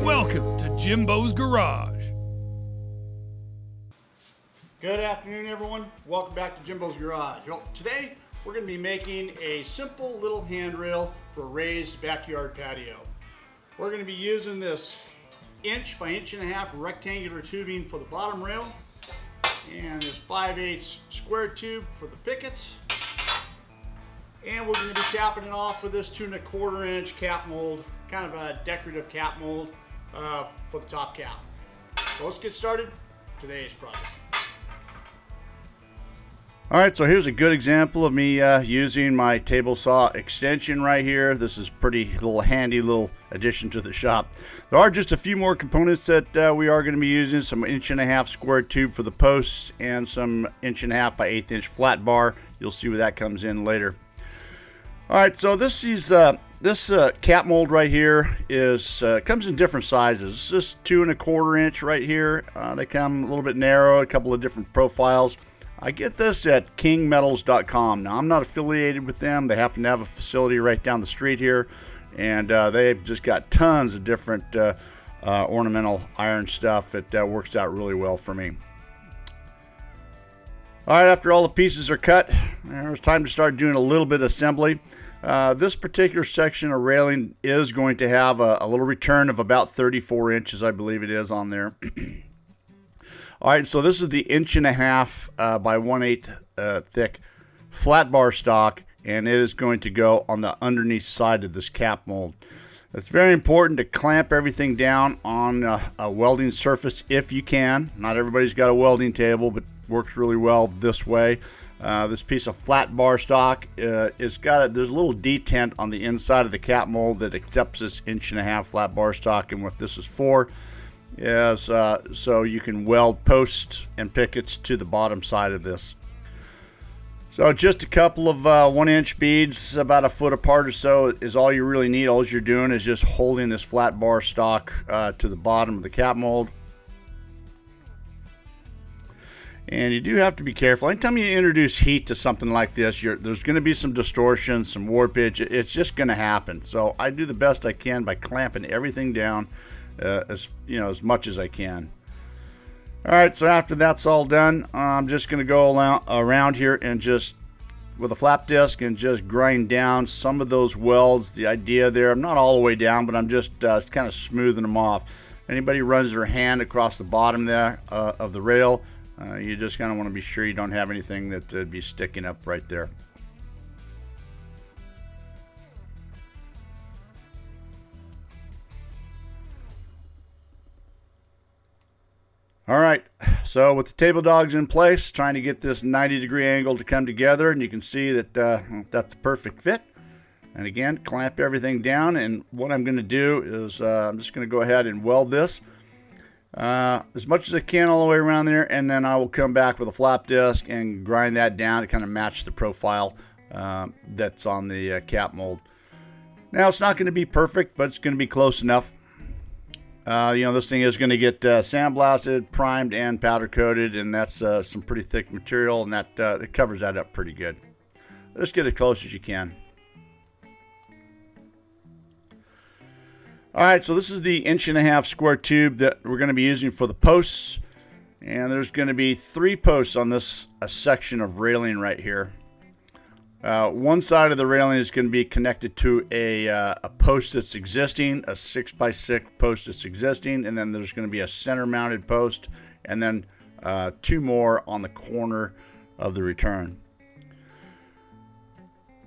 Welcome to Jimbo's Garage. Good afternoon, everyone. Welcome back to Jimbo's Garage. Well, today we're going to be making a simple little handrail for a raised backyard patio. We're going to be using this 1 by 1.5 rectangular tubing for the bottom rail, and this 5/8 square tube for the pickets. And we're going to be capping it off with this 2 1/4 cap mold, kind of a decorative cap mold for the top cap. So let's get started today's project. All right, so here's a good example of me using my table saw extension right here. This is pretty handy little addition to the shop. There are just a few more components that we are going to be using. Some 1.5 square tube for the posts and some 1.5 by 1/8 flat bar. You'll see where that comes in later. All right, so this cap mold right here is comes in different sizes. This is 2 1/4 right here. They come a little bit narrow, a couple of different profiles. I get this at kingmetals.com. Now, I'm not affiliated with them. They happen to have a facility right down the street here, and they've just got tons of different ornamental iron stuff that works out really well for me. All right, after all the pieces are cut, it's time to start doing a little bit of assembly. This particular section of railing is going to have a little return of about 34 inches, I believe it is on there. All right, so this is the 1.5 by 1/8 thick flat bar stock, and it is going to go on the underneath side of this cap mold. It's very important to clamp everything down on a welding surface if you can. Not everybody's got a welding table, but works really well this way. This piece of flat bar stock there's a little detent on the inside of the cap mold that accepts this 1.5 flat bar stock, and what this is for is so you can weld posts and pickets to the bottom side of this. So just a couple of 1-inch beads about a foot apart or so is all you really need. All you're doing is just holding this flat bar stock to the bottom of the cap mold. And you do have to be careful. Anytime you introduce heat to something like this, there's going to be some distortion, some warpage. It's just going to happen. So I do the best I can by clamping everything down as much as I can. All right, so after that's all done, I'm just going to go around here and just with a flap disc and just grind down some of those welds. The idea there, I'm not all the way down, but I'm just kind of smoothing them off. Anybody runs their hand across the bottom there of the rail, you just kind of want to be sure you don't have anything that would be sticking up right there. All right, so with the table dogs in place, trying to get this 90-degree angle to come together, and you can see that that's the perfect fit. And again, clamp everything down, and what I'm going to do is I'm just going to go ahead and weld this as much as I can all the way around there, and then I will come back with a flap disc and grind that down to kind of match the profile that's on the cap mold. Now, it's not going to be perfect, but it's going to be close enough. This thing is going to get sandblasted, primed, and powder coated, and that's some pretty thick material, and that it covers that up pretty good. Just get as close as you can. All right, so this is the 1.5 square tube that we're going to be using for the posts, and there's going to be 3 posts on this section of railing right here. One side of the railing is going to be connected to a post that's existing, a 6x6 post that's existing, and then there's going to be a center mounted post, and then 2 more on the corner of the return.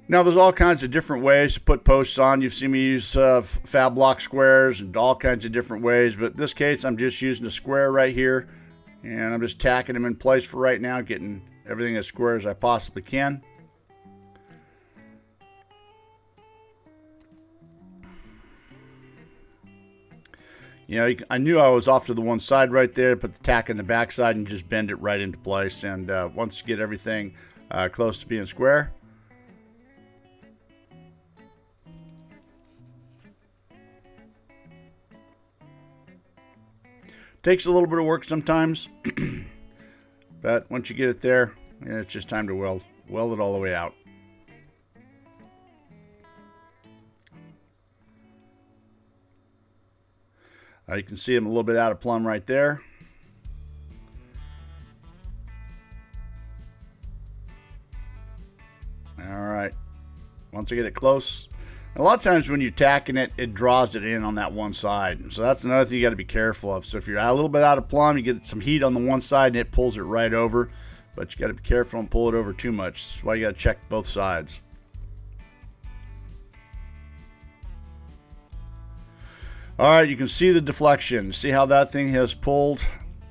Now, there's all kinds of different ways to put posts on. You've seen me use fab block squares and all kinds of different ways, but in this case, I'm just using a square right here, and I'm just tacking them in place for right now, getting everything as square as I possibly can. I knew I was off to the one side right there, put the tack in the back side and just bend it right into place. And once you get everything close to being square, takes a little bit of work sometimes, but once you get it there, it's just time to weld it all the way out. You can see I'm a little bit out of plumb right there. All right. Once I get it close, a lot of times when you're tacking it, it draws it in on that one side. So that's another thing you got to be careful of. So if you're a little bit out of plumb, you get some heat on the one side and it pulls it right over. But you got to be careful and pull it over too much. That's why you got to check both sides. All right, you can see the deflection. See how that thing has pulled?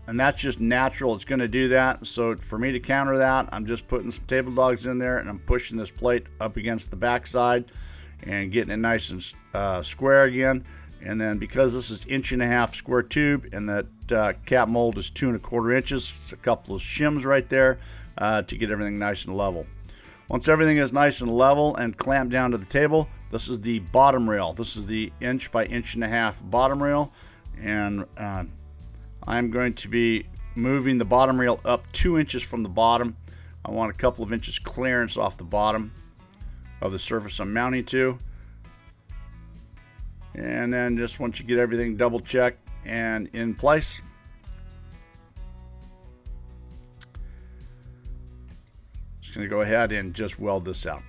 And that's just natural. It's going to do that. So for me to counter that, I'm just putting some table dogs in there and I'm pushing this plate up against the backside and getting it nice and square again. And then because this is 1.5 inch square tube and that cap mold is 2 1/4 inches, it's a couple of shims right there to get everything nice and level. Once everything is nice and level and clamped down to the table, this is the bottom rail. This is the 1 by 1.5 inch bottom rail, and I'm going to be moving the bottom rail up 2 inches from the bottom. I want a couple of inches clearance off the bottom of the surface I'm mounting to. And then just once you get everything double checked and in place, just going to go ahead and just weld this out.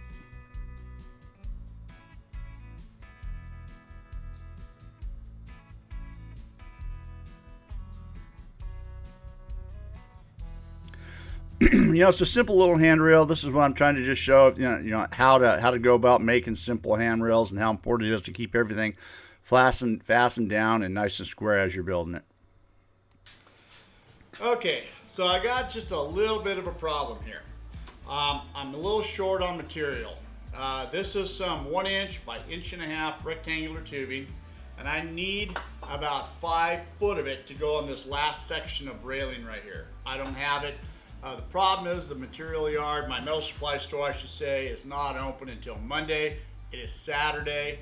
It's a simple little handrail. This is what I'm trying to just show, how to go about making simple handrails and how important it is to keep everything fastened down and nice and square as you're building it. Okay, so I got just a little bit of a problem here. I'm a little short on material. This is some 1 inch by 1.5 inch rectangular tubing, and I need about 5 foot of it to go on this last section of railing right here. I don't have it. The problem is the material yard, my metal supply store I should say, is not open until Monday. It is Saturday,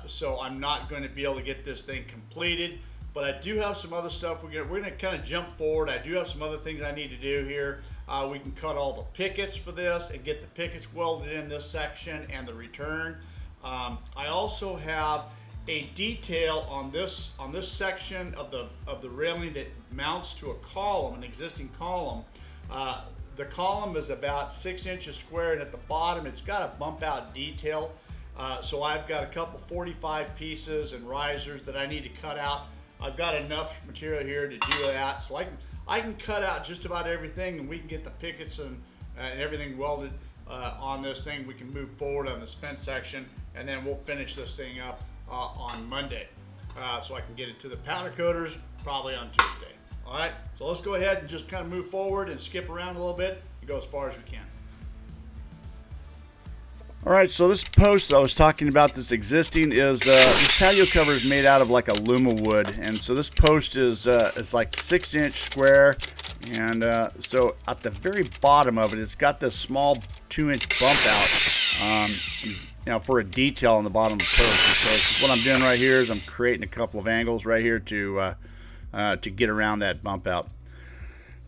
so I'm not going to be able to get this thing completed. But I do have some other stuff. We're going to kind of jump forward. I do have some other things I need to do here. We can cut all the pickets for this and get the pickets welded in this section and the return. I also have a detail on this section of the railing that mounts to a column, an existing column. The column is about 6 inches square, and at the bottom it's got a bump out detail. So I've got a couple 45 pieces and risers that I need to cut out. I've got enough material here to do that, so I can cut out just about everything, and we can get the pickets and everything welded on this thing. We can move forward on this fence section, and then we'll finish this thing up on Monday, so I can get it to the powder coaters probably on Tuesday. All right, so let's go ahead and just kind of move forward and skip around a little bit and go as far as we can. All right, so this post I was talking about, this existing, is patio cover is made out of like a luma wood, and so this post is it's like 6 inch square, and so at the very bottom of it, it's got this small 2 inch bump out, for a detail on the bottom of the post. So what I'm doing right here is I'm creating a couple of angles right here to get around that bump out.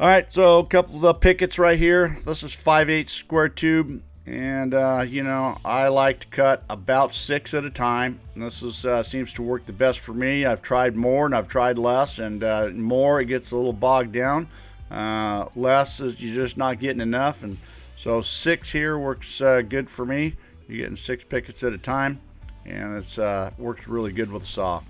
All right, so a couple of the pickets right here. This is 5/8 square tube. And I like to cut about 6 at a time. This is seems to work the best for me. I've tried more and I've tried less, and more it gets a little bogged down. Less is you're just not getting enough, and so 6 here works good for me. You're getting 6 pickets at a time, and it's works really good with a saw.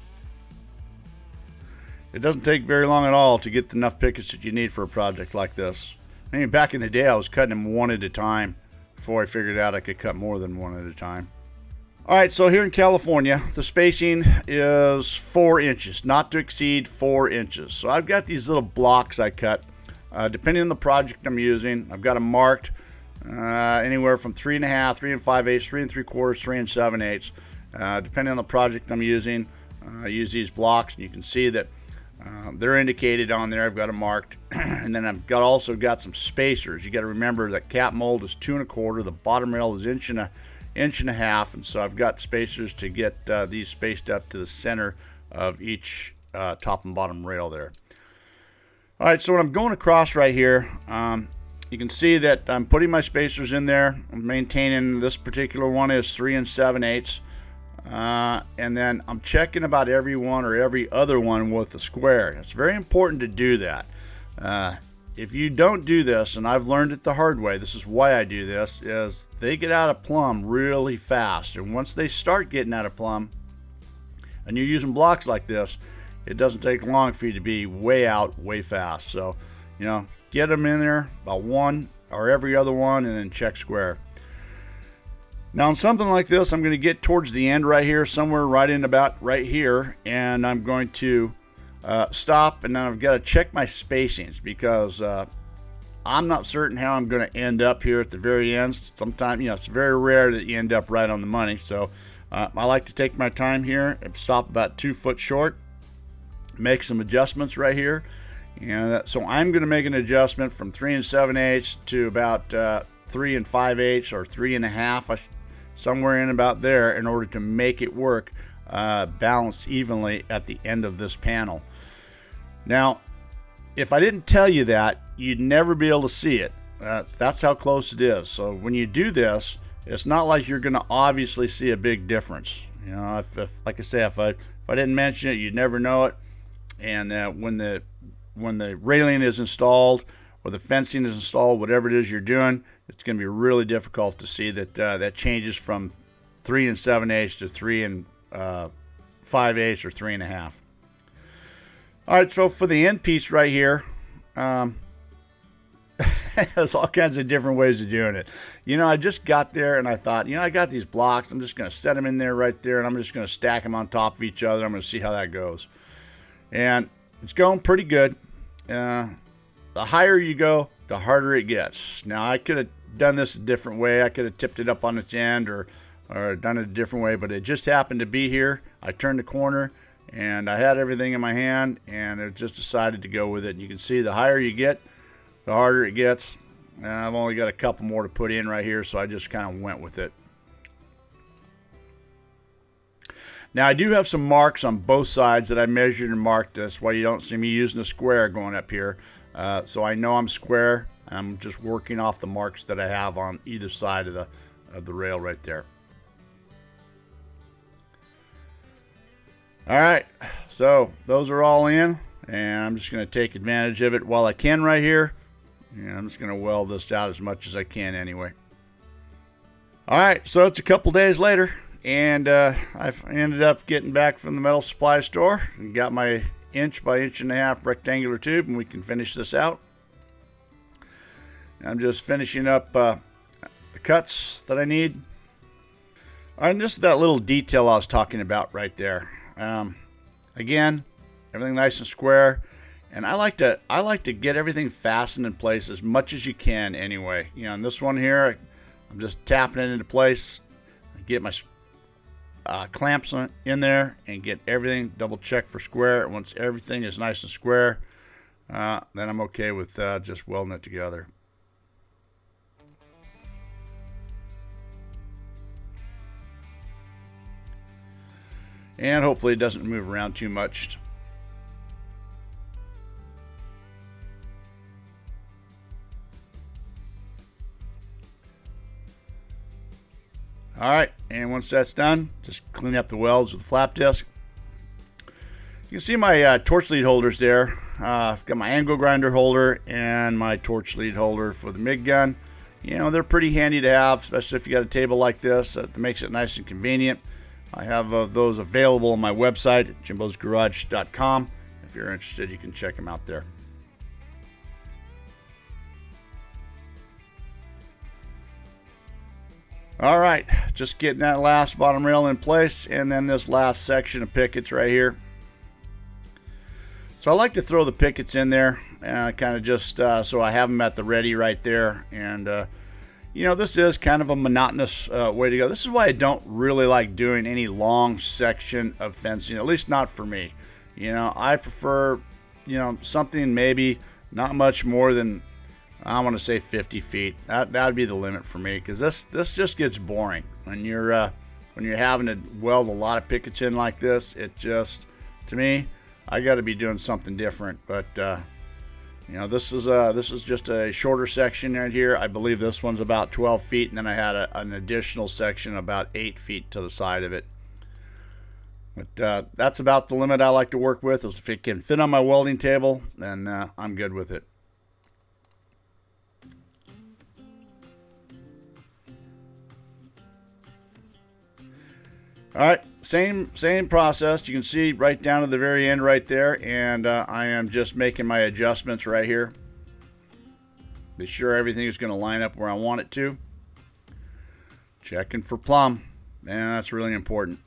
It doesn't take very long at all to get enough pickets that you need for a project like this. I mean, back in the day I was cutting them 1 at a time before I figured out I could cut more than 1 at a time. All right, so here in California, the spacing is 4 inches, not to exceed 4 inches. So I've got these little blocks I cut. Depending on the project I'm using, I've got them marked anywhere from 3.5, 3 5/8, 3 3/4, 3 7/8. Depending on the project I'm using, I use these blocks, and you can see that they're indicated on there. I've got them marked. And then I've also got some spacers. You got to remember that cap mold is 2 1/4. The bottom rail is 1.5 inches, and so I've got spacers to get these spaced up to the center of each top and bottom rail there. All right, so when I'm going across right here, you can see that I'm putting my spacers in there. I'm maintaining this particular one is 3 7/8. and then I'm checking about every one or every other one with a square. It's very important to do that. If you don't do this, and I've learned it the hard way, this is why I do this, is they get out of plumb really fast. And once they start getting out of plumb, and you're using blocks like this, it doesn't take long for you to be way out, way fast. So, you know, get them in there about one or every other one, and then check square. Now on something like this, I'm going to get towards the end right here, somewhere right in about right here, and I'm going to stop, and then I've got to check my spacings, because I'm not certain how I'm going to end up here at the very end. Sometimes, you know, it's very rare that you end up right on the money. So I like to take my time here and stop about 2 foot short, make some adjustments right here. And so I'm going to make an adjustment from 3 7/8 to about 3 5/8 or 3 1/2, somewhere in about there, in order to make it work balanced evenly at the end of this panel. Now, if I didn't tell you that, you'd never be able to see it. That's how close it is. So when you do this, it's not like you're going to obviously see a big difference. You know, if like I say, if I didn't mention it, you'd never know it. And when the railing is installed or the fencing is installed, whatever it is you're doing, it's going to be really difficult to see that that changes from 3 7/8 to 3 5/8 or 3 1/2. All right, so for the end piece right here, there's all kinds of different ways of doing it. You know, I just got there and I thought, you know, I got these blocks. I'm just going to set them in there right there, and I'm just going to stack them on top of each other. I'm going to see how that goes. And it's going pretty good. The higher you go, the harder it gets. Now, I could have done this a different way. I could have tipped it up on its end or done it a different way, but it just happened to be here. I turned the corner, and I had everything in my hand, and I just decided to go with it. You can see the higher you get, the harder it gets. I've only got a couple more to put in right here, so I just kind of went with it. Now, I do have some marks on both sides that I measured and marked. That's why you don't see me using a square going up here. So I know I'm square. I'm just working off the marks that I have on either side of the rail right there. All right, so those are all in, and I'm just going to take advantage of it while I can right here. And I'm just going to weld this out as much as I can anyway. All right, so it's a couple days later, and I've ended up getting back from the metal supply store and got my 1 by 1.5 inch rectangular tube, and we can finish this out. I'm just finishing up the cuts that I need. All right, and this is that little detail I was talking about right there. Again, everything nice and square, and I like to get everything fastened in place as much as you can anyway. You know, in this one here, I'm just tapping it into place. I get my clamps in there and get everything double checked for square. Once everything is nice and square, then I'm okay with just welding it together. And hopefully it doesn't move around too much. All right, and once that's done, just clean up the welds with the flap disc. You can see my torch lead holders there. I've got my angle grinder holder and my torch lead holder for the MIG gun. You know, they're pretty handy to have, especially if you got a table like this. That makes it nice and convenient. I have those available on my website at JIMBO'Sgarage.com. If you're interested, you can check them out there. All right, just getting that last bottom rail in place, and then this last section of pickets right here. So I like to throw the pickets in there, kind of just so I have them at the ready right there. And you know, this is kind of a monotonous way to go. This is why I don't really like doing any long section of fencing, at least not for me. You know, I prefer, you know, something maybe not much more than, I want to say 50 feet. That would be the limit for me, because this just gets boring when you're having to weld a lot of pickets in like this. It just, to me, I got to be doing something different. But you know, this is just a shorter section right here. I believe this one's about 12 feet, and then I had an additional section about 8 feet to the side of it. But that's about the limit I like to work with. Is if it can fit on my welding table, then I'm good with it. All right, same process. You can see right down to the very end right there, and I am just making my adjustments right here. Be sure everything is going to line up where I want it to. Checking for plumb, and that's really important.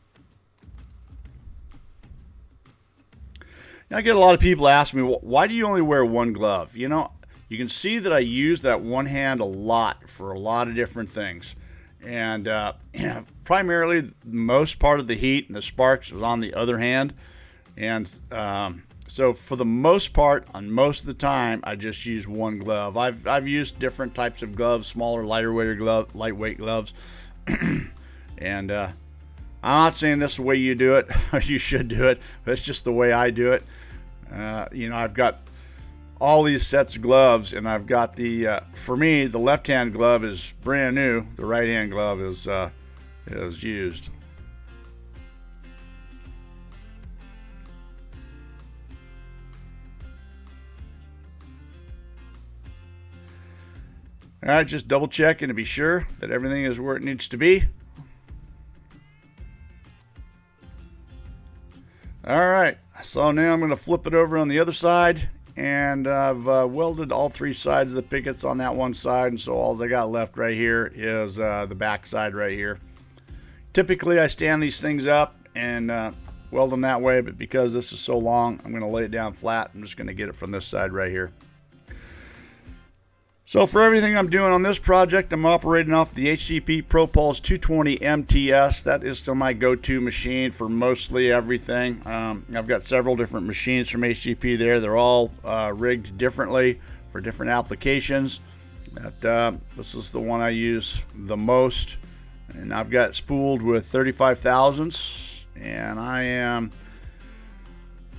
Now, I get a lot of people ask me, why do you only wear one glove? You know, you can see that I use that one hand a lot for a lot of different things. And primarily, most part of the heat and the sparks is on the other hand. And so for the most part, on most of the time, I just use one glove. I've used different types of gloves, smaller, lightweight gloves. And I'm not saying this is the way you do it. You should do it. That's just the way I do it. You know, I've got all these sets of gloves, and I've got the for me, the left hand glove is brand new. The right hand glove is used. All right, just double checking to be sure that everything is where it needs to be. All right, so now I'm going to flip it over on the other side. And I've welded all three sides of the pickets on that one side, and so all I got left right here is the back side right here. Typically I stand these things up and weld them that way, but because this is so long, I'm going to lay it down flat. I'm just going to get it from this side right here. So for everything I'm doing on this project, I'm operating off the HCP ProPulse 220 MTS. That is still my go-to machine for mostly everything. I've got several different machines from HCP there. They're all rigged differently for different applications. But this is the one I use the most. And I've got it spooled with 35 thousandths. And I am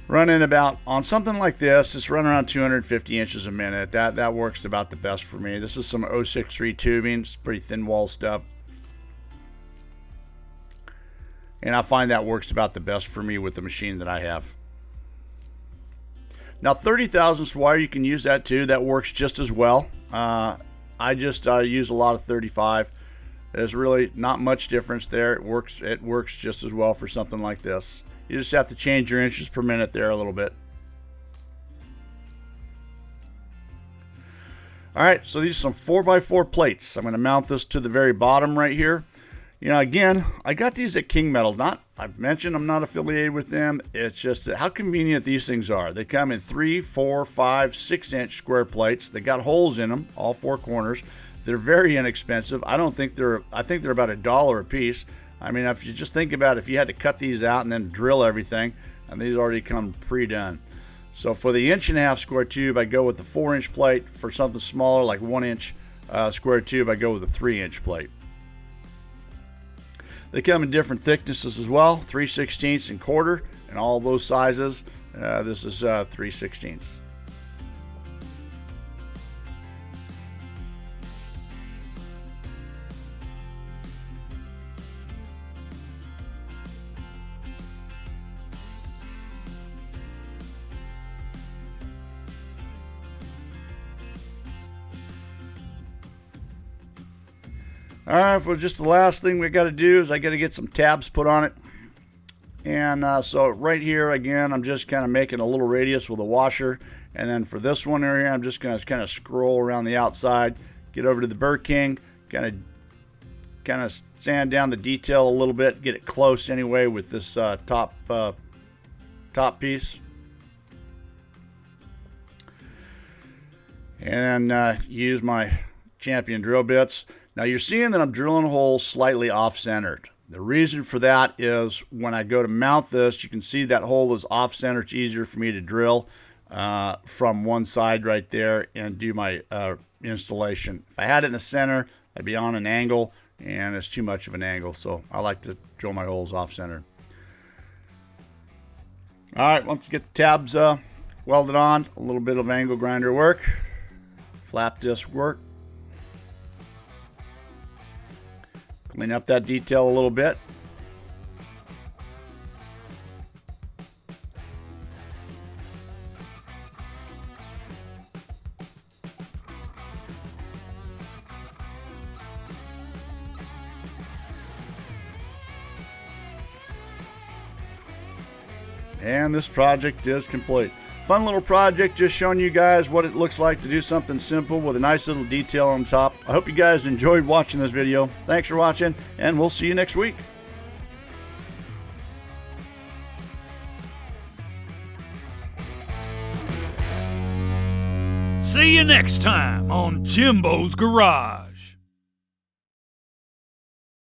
running about, on something like this, it's running around 250 inches a minute. That works about the best for me. This is some 063 tubing. It's pretty thin wall stuff. And I find that works about the best for me with the machine that I have. Now 30 thousandths wire, you can use that too. That works just as well. I just use a lot of 35. There's really not much difference there. It works just as well for something like this. You just have to change your inches per minute there a little bit. All right, so these are some 4x4 plates. I'm going to mount this to the very bottom right here. You know, again, I got these at King Metal. I've mentioned I'm not affiliated with them. It's just that how convenient these things are. They come in 3, 4, 5, 6-inch square plates. They got holes in them, all four corners. They're very inexpensive. I think they're about $1 a piece. I mean, if you just think about if you had to cut these out and then drill everything, and these already come pre-done. So for the 1.5-inch square tube, I go with the 4-inch plate. For something smaller, like 1-inch square tube, I go with a 3-inch plate. They come in different thicknesses as well, 3/16 and quarter, and all those sizes. This is 3/16. All right, well, just the last thing we got to do is I got to get some tabs put on it. And so right here, again, I'm just kind of making a little radius with a washer. And then for this one area, I'm just going to kind of scroll around the outside, get over to the Burr King, kind of sand down the detail a little bit, get it close anyway with this top piece. And use my Champion drill bits. Now you're seeing that I'm drilling holes slightly off-centered. The reason for that is when I go to mount this, you can see that hole is off-center. It's easier for me to drill from one side right there and do my installation. If I had it in the center, I'd be on an angle, and it's too much of an angle, so I like to drill my holes off-center. All right, once you get the tabs welded on, a little bit of angle grinder work, flap disc work. Clean up that detail a little bit. And this project is complete. Fun little project, just showing you guys what it looks like to do something simple with a nice little detail on top. I hope you guys enjoyed watching this video. Thanks for watching, and we'll see you next week. See you next time on Jimbo's Garage.